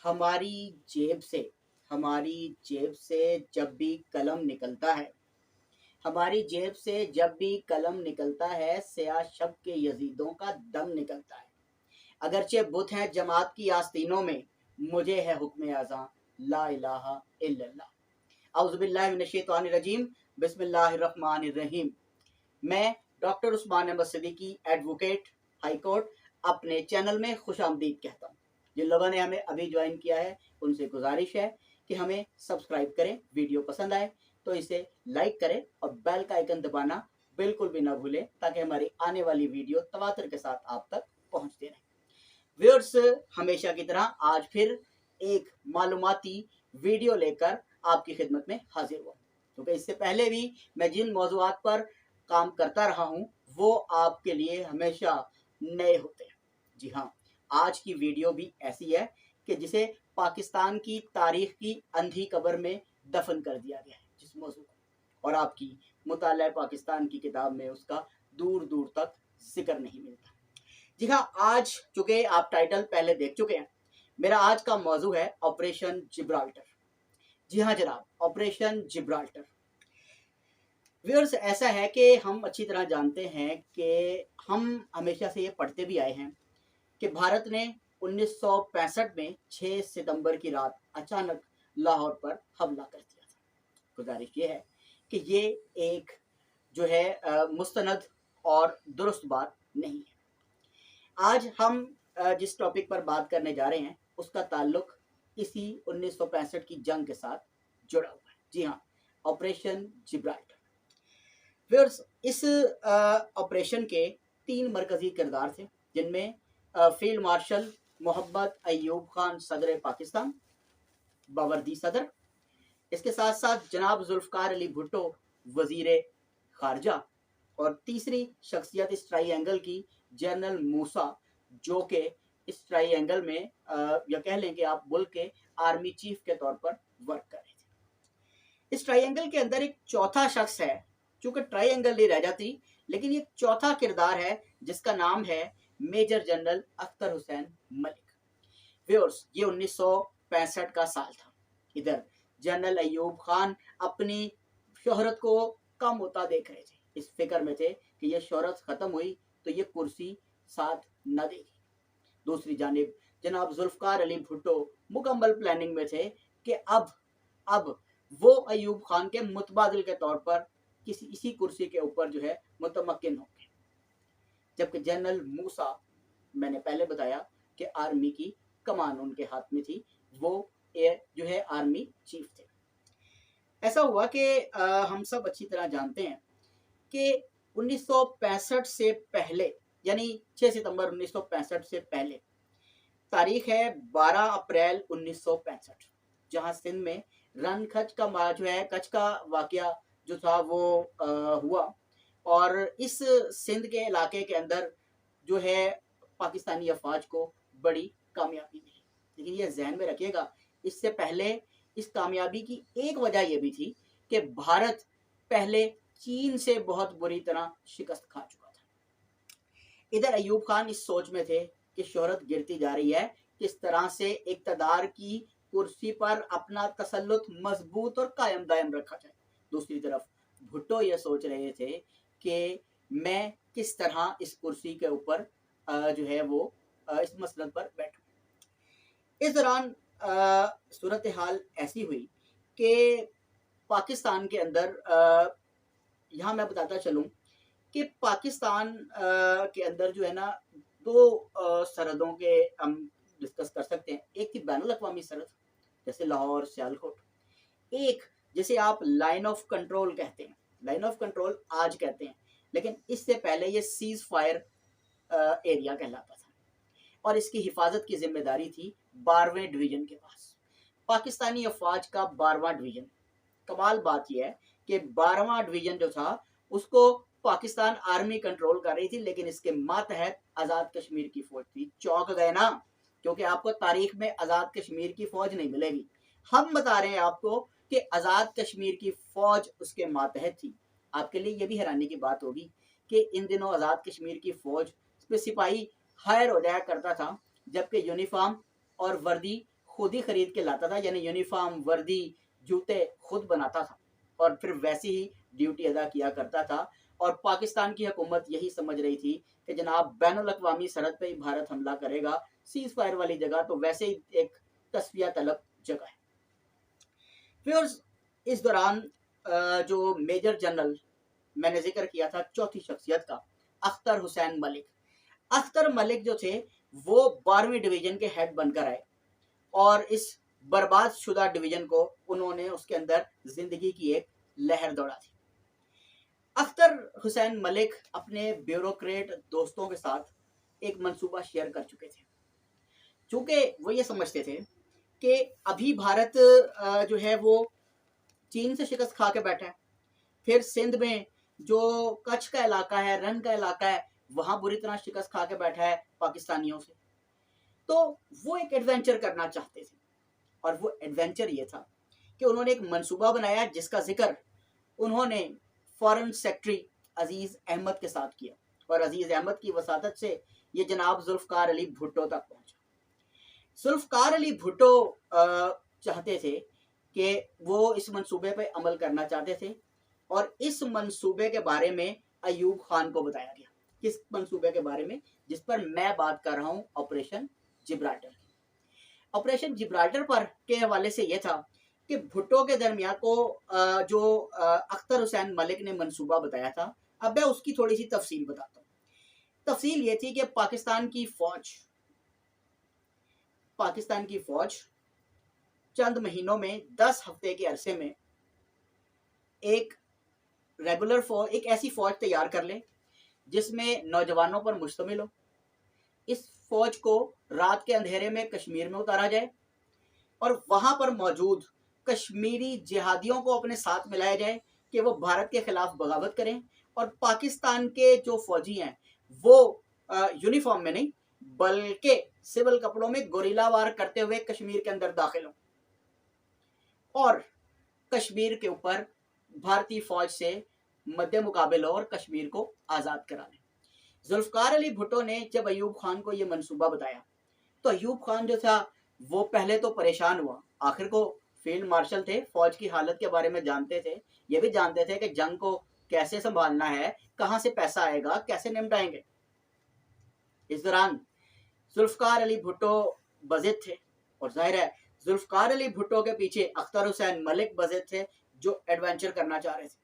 हमारी जेब से जब भी कलम निकलता है, हमारी जेब से जब भी कलम निकलता है, सिया शब के यजीदों का दम निकलता है। अगरचे बुत हैं जमात की आस्तीनों में, मुझे है हुक्म आज़ां ला इलाहा इल्लल्लाह। औज़ुबिल्लाहि मिनश्शैतानिर्रजीम, बिस्मिल्लाहिर्रहमानिर्रहीम। मैं doctor Usman Ahmad Siddiqui, advocate, high court, अपने चैनल में खुश आमदीद कहता हूँ। जिन लोगों ने हमें अभी ज्वाइन किया है उनसे गुजारिश है कि हमें सब्सक्राइब करें, वीडियो पसंद आए तो इसे लाइक करें और बेल का आइकन दबाना बिल्कुल भी ना भूलें, ताकि हमारी आने वाली वीडियो तवातर के साथ आप तक पहुंचते रहें। व्यूअर्स, हमेशा की तरह आज फिर एक मालूमाती वीडियो लेकर आपकी खिदमत में हाजिर हुआ, क्योंकि इससे पहले भी मैं जिन मौज़ूआत पर काम करता रहा हूं वो आपके लिए हमेशा नए होते हैं। जी हाँ, आज की वीडियो भी ऐसी है कि जिसे पाकिस्तान की तारीख की अंधी कब्र में दफन कर दिया गया है जिस मौजू को, और आपकी मुताला पाकिस्तान की किताब में उसका दूर दूर तक जिक्र नहीं मिलता। जी हाँ, आज चूंकि आप टाइटल पहले देख चुके हैं, मेरा आज का मौजू है ऑपरेशन जिब्राल्टर। जी हाँ जनाब, ऑपरेशन जिब्राल्टर। व्यूअर्स, ऐसा है कि हम अच्छी तरह जानते हैं कि हम हमेशा से ये पढ़ते भी आए हैं कि भारत ने 1965 में 6 सितंबर की रात अचानक लाहौर पर हमला कर दिया था। गुजारिश ये है कि ये एक जो है मुस्तनद और दुरुस्त बात नहीं है। आज हम जिस टॉपिक पर बात करने जा रहे हैं उसका ताल्लुक इसी 1965 की जंग के साथ जुड़ा हुआ है। जी हाँ, ऑपरेशन जिब्राल्टर। व्यूअर्स, इस ऑपरेशन के 3 मरकजी किरदार थे, जिनमें फील्ड मार्शल मोहम्मद अय्यूब खान सदर पाकिस्तान, बावर्दी सदर, इसके साथ साथ जनाब जुल्फकार अली भुट्टो वजीर खारजा, और तीसरी शख्सियत इस ट्राइएंगल की जनरल मूसा, जो कि इस ट्राइएंगल में या कह लें कि आप मुल्क के आर्मी चीफ के तौर पर वर्क कर रहे थे। इस ट्राइएंगल के अंदर एक चौथा शख्स है, चूंकि ट्राइएंगल नहीं रह जाती, लेकिन ये चौथा किरदार है जिसका नाम है major general Akhtar Hussain Malik. Viewers, ये 1965 का साल था। इधर जनरल अय्यूब खान अपनी शोहरत को कम होता देख रहे थे, इस फिक्र में थे कि ये शोहरत खत्म हुई तो ये कुर्सी साथ न देगी। दूसरी जानिब जनाब जुल्फकार अली भुट्टो मुकम्मल प्लानिंग में थे कि अब वो अय्यूब खान के मुतबादिल के तौर पर इसी कुर्सी के ऊपर जो है मुतमक्किन होंगे। जबकि जनरल मूसा, मैंने पहले बताया कि आर्मी की कमान उनके हाथ में थी, वो जो है आर्मी चीफ थे। ऐसा हुआ कि हम सब अच्छी तरह जानते हैं कि 1965 से पहले, यानी 6 सितंबर 1965 से पहले, तारीख है 12 अप्रैल 1965, जहां सिंध में रन खच का जो है कच का वाकया जो था वो हुआ, और इस सिंध के इलाके के अंदर जो है पाकिस्तानी अफवाज को बड़ी कामयाबी मिली। लेकिन ये जहन में रखिएगा, इससे पहले इस कामयाबी की एक वजह यह भी थी कि भारत पहले चीन से बहुत बुरी तरह शिकस्त खा चुका था। इधर अय्यूब खान इस सोच में थे कि शोहरत गिरती जा रही है, किस तरह से इक़्तिदार की कुर्सी पर अपना तसल्लुत मजबूत और कायम दायम रखा जाए। दूसरी तरफ भुट्टो ये सोच रहे थे कि मैं किस तरह इस कुर्सी के ऊपर जो है वो इस मसनद पर बैठूं। इस दौरान सूरत हाल ऐसी हुई कि पाकिस्तान के अंदर यहाँ मैं बताता चलूँ कि पाकिस्तान के अंदर जो है ना, 2 सरहदों के हम डिस्कस कर सकते हैं। एक थी बैनुल अक़वामी सरहद, जैसे लाहौर, सियालकोट। एक जिसे आप लाइन ऑफ कंट्रोल कहते हैं, लाइन ऑफ कंट्रोल आज कहते हैं, लेकिन इससे पहले ये सीज फायर एरिया कहलाता था, और इसकी हिफाजत की जिम्मेदारी थी 12वें डिवीजन के पास। पाकिस्तानी अफवाज का 12वां डिवीजन, कमाल बात यह है कि 12वां डिवीजन जो था उसको पाकिस्तान आर्मी कंट्रोल कर रही थी, लेकिन इसके मातहत आज़ाद कश्मीर की फौज थी। चौंक गए ना, क्योंकि आपको तारीख में आज़ाद कश्मीर की फौज नहीं मिलेगी। हम बता रहे हैं आपको कि आज़ाद कश्मीर की फौज उसके मातहत थी। आपके लिए ये भी हैरानी की बात होगी कि इन दिनों आज़ाद कश्मीर की फौज में सिपाही हायर हो जाया करता था, जबकि यूनिफॉर्म और वर्दी खुद ही खरीद के लाता था, यानी यूनिफॉर्म, वर्दी, जूते खुद बनाता था और फिर वैसी ही ड्यूटी अदा किया करता था। और पाकिस्तान की हुकूमत यही समझ रही थी कि जनाब बैनुल अक़वामी सरहद पे ही भारत हमला करेगा, सीज फायर वाली जगह तो वैसे ही एक तस्फिया तलब जगह है। फिर इस दौरान जो मेजर जनरल मैंने जिक्र किया था चौथी शख्सियत का, अख्तर हुसैन मलिक। अख्तर मलिक जो थे वो 12वीं डिवीजन के हेड बनकर आए और इस बर्बाद शुदा डिवीजन को उन्होंने उसके अंदर जिंदगी की एक लहर दौड़ा थी। अख्तर हुसैन मलिक अपने ब्यूरोक्रेट दोस्तों के साथ एक मंसूबा शेयर कर चुके थे, चूंकि वो ये समझते थे कि अभी भारत जो है वो चीन से शिकस्त खा के बैठा है, फिर सिंध में जो कच्छ का इलाका है, रंग का इलाका है, वहां बुरी तरह शिकस्त खा के बैठा है पाकिस्तानियों से। तो वो एक एडवेंचर करना चाहते थे और वो एडवेंचर ये था कि उन्होंने एक मंसूबा बनाया जिसका जिक्र उन्होंने फॉरेन सेक्रेटरी अजीज अहमद के साथ किया और अजीज अहमद की वसातत से ये जनाब जुल्फकार अली भुट्टो तक पहुंचा। जुल्फकार अली भुट्टो चाहते थे कि वो इस मंसूबे पर अमल करना चाहते थे और इस मंसूबे के बारे में अयूब खान को बताया गया। किस मंसूबे के बारे में? जिस पर मैं बात कर रहा हूं, ऑपरेशन जिब्राल्टर। ऑपरेशन जिब्राल्टर पर के हवाले से यह था कि भुट्टो के दरमियान को जो अख्तर हुसैन मलिक ने मंसूबा बताया था, अब मैं उसकी थोड़ी सी तफसील बताता हूँ। तफसील ये थी कि पाकिस्तान की फौज चंद महीनों में 10 हफ्ते के अरसे में एक रेगुलर फौज, एक ऐसी फौज तैयार कर ले जिसमें नौजवानों पर मुश्तमिल हो। इस फौज को रात के अंधेरे में कश्मीर में उतारा जाए और वहां पर मौजूद कश्मीरी जिहादियों को अपने साथ मिलाया जाए कि वो भारत के खिलाफ बगावत करें और पाकिस्तान के जो फौजी हैं वो यूनिफॉर्म में नहीं बल्कि सिविल कपड़ों में गोरिल्ला वार करते हुए कश्मीर के अंदर दाखिल हों और कश्मीर के ऊपर भारतीय फौज से मध्य मुकाबले और कश्मीर को आज़ाद करा लें। जुल्फकार अली भुट्टो ने जब अयूब खान को ये मंसूबा बताया तो अयूब खान जो था वो पहले तो परेशान हुआ। आखिर को फील्ड मार्शल थे, फौज की हालत के बारे में जानते थे, ये भी जानते थे कि जंग को कैसे संभालना है, कहां से पैसा आएगा, कैसे निपटाएंगे। इस दौरान जुल्फकार अली भुट्टो बज़िद थे और जाहिर है जुल्फकार अली भुट्टो के पीछे अख्तर हुसैन मलिक बज़िद थे जो एडवेंचर करना चाह रहे थे।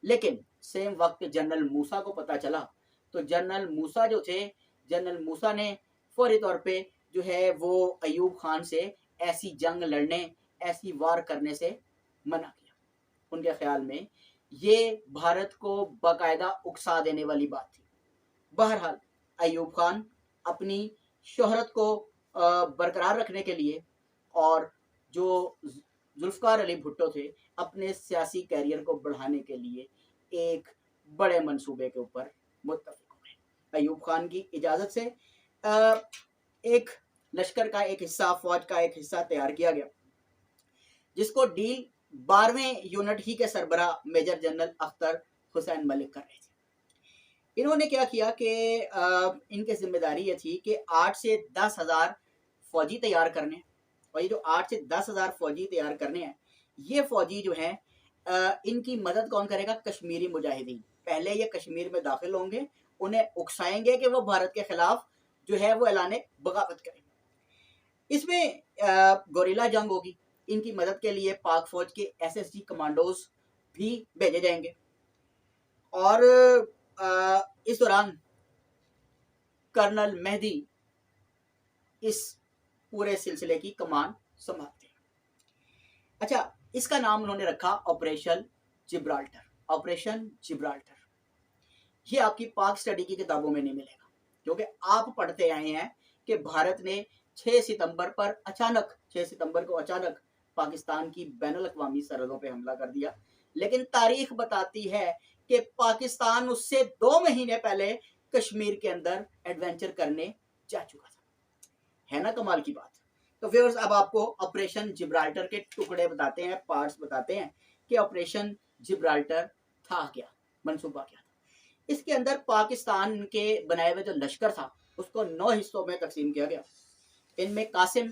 लेकिन सेम वक्त जनरल मूसा को पता चला तो जनरल मूसा ने फौरी तौर पे जो है वो अयूब खान से ऐसी जंग लड़ने, ऐसी वार करने से मना किया। उनके ख्याल में ये भारत को बाकायदा उकसा देने वाली बात थी। बहरहाल अयूब खान अपनी शोहरत को बरकरार रखने के लिए और जो जुल्फकार अली भुट्टो थे अपने सियासी कैरियर को बढ़ाने के लिए एक बड़े मंसूबे के ऊपर मुत्तफिक हुए। अयूब खान की इजाज़त से एक लश्कर का एक हिस्सा, फौज का एक हिस्सा तैयार किया गया जिसको डील 12वें यूनिट ही के सरबरा मेजर जनरल अख्तर हुसैन मलिक कर रहे थे। इन्होंने क्या किया कि इनकी जिम्मेदारी ये थी कि 8 से 10 हज़ार फौजी तैयार करने, और ये जो 8 से 10 हज़ार फौजी तैयार करने हैं, ये फौजी जो हैं इनकी मदद कौन करेगा? कश्मीरी मुजाहिदीन। पहले ये कश्मीर में दाखिल होंगे, उन्हें उकसाएंगे कि वो भारत के खिलाफ जो है वो ऐलान बगावत करें। इसमें गोरिल्ला जंग होगी। इनकी मदद के लिए पाक फौज के SSG कमांडोज भी भेजे जाएंगे और इस दौरान कर्नल मेहदी इस पूरे सिलसिले की कमान संभालते हैं। अच्छा, इसका नाम उन्होंने रखा ऑपरेशन जिब्राल्टर। ऑपरेशन जिब्राल्टर ये आपकी पाक स्टडी की किताबों में नहीं मिलेगा, क्योंकि आप पढ़ते आए हैं कि भारत ने 6 सितंबर को अचानक पाकिस्तान की बैनुल अक़वामी सरहदों पे हमला कर दिया। लेकिन तारीख बताती है कि पाकिस्तान उससे 2 महीने पहले कश्मीर के अंदर एडवेंचर करने जा चुका था। है ना कमाल की बात। तो व्यूअर्स, अब आपको ऑपरेशन जिब्राल्टर के टुकड़े बताते हैं, पार्ट्स बताते हैं कि ऑपरेशन जिब्राल्टर था क्या, मंसूबा क्या था। इसके अंदर पाकिस्तान के बनाए हुए जो लश्कर था उसको 9 हिस्सों में तकसीम किया गया। इनमें कासिम,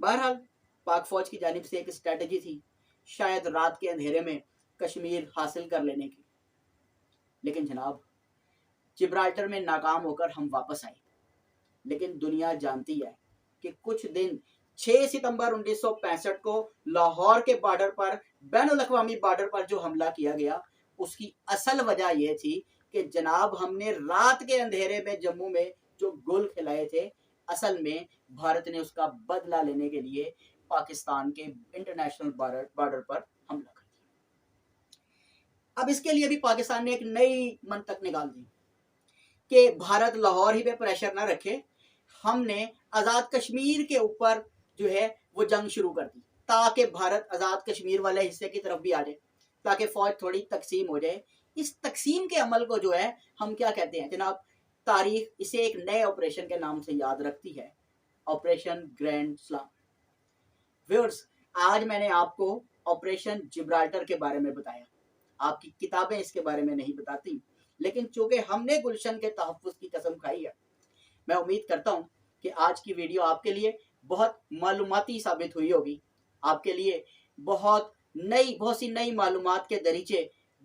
बहरहाल पाक फौज की जानिब से एक स्ट्रेटजी थी, शायद रात के अंधेरे में कश्मीर हासिल कर लेने की, लेकिन जनाब जिब्राल्टर में नाकाम होकर हम वापस आए। लेकिन दुनिया जानती है कि कुछ दिन 6 सितंबर 1965 को लाहौर के बॉर्डर पर, बैनुल अक़वामी बॉर्डर पर जो हमला किया गया, उसकी असल वजह यह थी कि जनाब हमने रात के अंधेरे में जम्मू में जो गोल खिलाए थे, असल में भारत ने उसका बदला लेने के लिए पाकिस्तान के इंटरनेशनल बॉर्डर पर हमला कर दिया। अब इसके लिए भी पाकिस्तान ने एक नई मंतक निकाल दी कि भारत लाहौर ही पे प्रेशर ना रखे, हमने आज़ाद कश्मीर के ऊपर जो है वो जंग शुरू कर दी, ताकि भारत आज़ाद कश्मीर वाले हिस्से की तरफ भी आ जाए, ताकि फौज थोड़ी तकसीम हो जाए। इस तकसीम के अमल को जो है हम क्या कहते हैं जनाब, तारीख इसे एक नए ऑपरेशन के नाम से याद रखती है, ऑपरेशन ग्रैंड स्लाम। व्यूअर्स, आज मैंने आपको ऑपरेशन जिब्राल्टर के बारे में बताया। आपकी किताबें इसके बारे में नहीं बताती, लेकिन चूंकि हमने गुलशन के तहफ़्फ़ुज़ की कसम खाई है, मैं उम्मीद करता हूं कि आज की वीडियो आपके लिए बहुत मालूमाती साबित हुई होगी, आपके लिए बहुत सी नई मालूमात के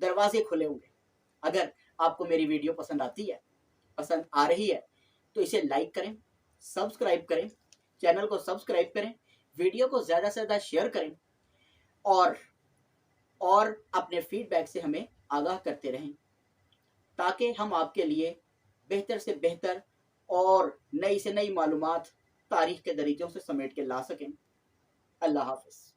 दरवाजे खुले होंगे। अगर आपको मेरी वीडियो पसंद आ रही है तो इसे लाइक करें, सब्सक्राइब करें, चैनल को सब्सक्राइब करें, वीडियो को ज़्यादा से ज़्यादा शेयर करें और अपने फीडबैक से हमें आगाह करते रहें, ताकि हम आपके लिए बेहतर से बेहतर और नई से नई मालूमात तारीख के दरीचों से समेट के ला सकें। अल्लाह हाफ़िज़।